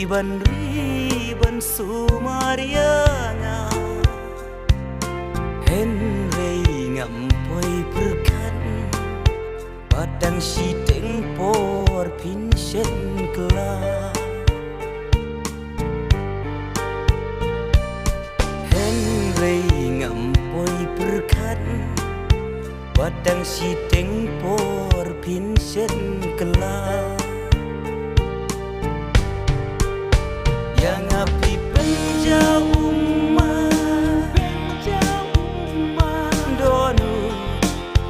riban sumarianga Henry ngampoi berkan Padang sideng por pinsyen kelah Henry ngampoi berkan Padang sideng por pinsyen kelah Yang api penjauh donu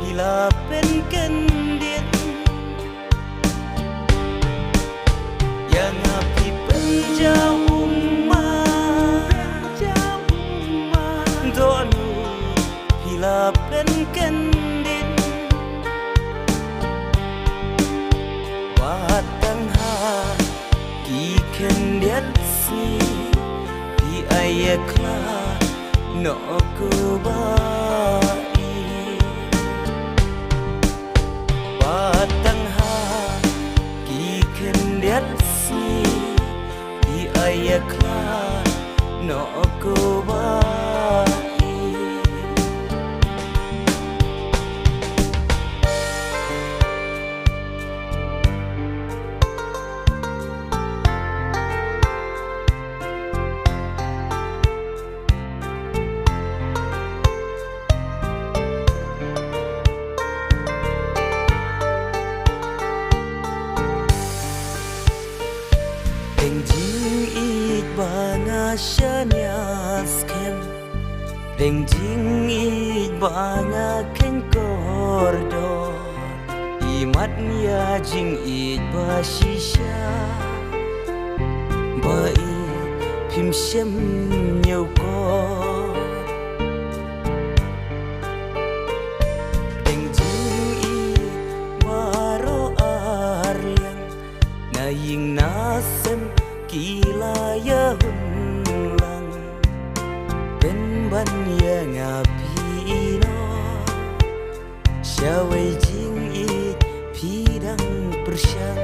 hilapen kendit Yang api penjauh donu hilapen kendit Batang hati kendit di ayaklah no kubai Batang hati kendiat si di ayaklah no kubai Deng jing ik banga shanyas kem Deng jing ik banga ken kordo Imat ya jing ik ba shisha Ba i phim shem nhiều ko Deng jing ik baro arliang Na ying nasem kila ya hunlang Ben ban ya ngapino Syawai jing it pidang persyang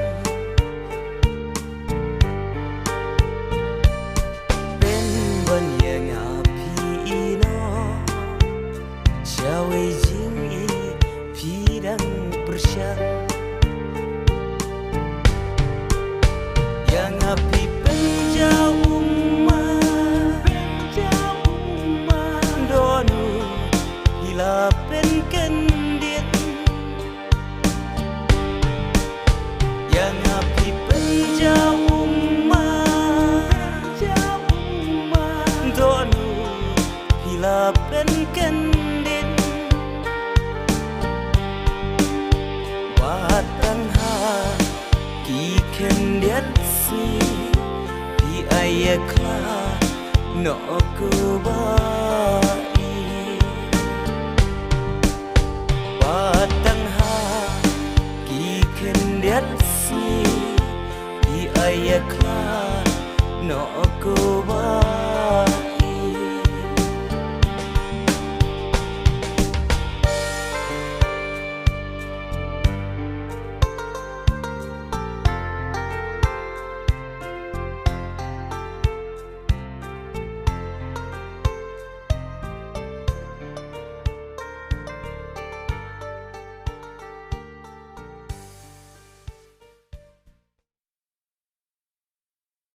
Ben ban ya ngapino Syawai jing it pidang persyang Yang api penjauh donu hilapen kendit Yang api penjauh donu hilapen kendit Batang hati kendit di ayaklah no kubai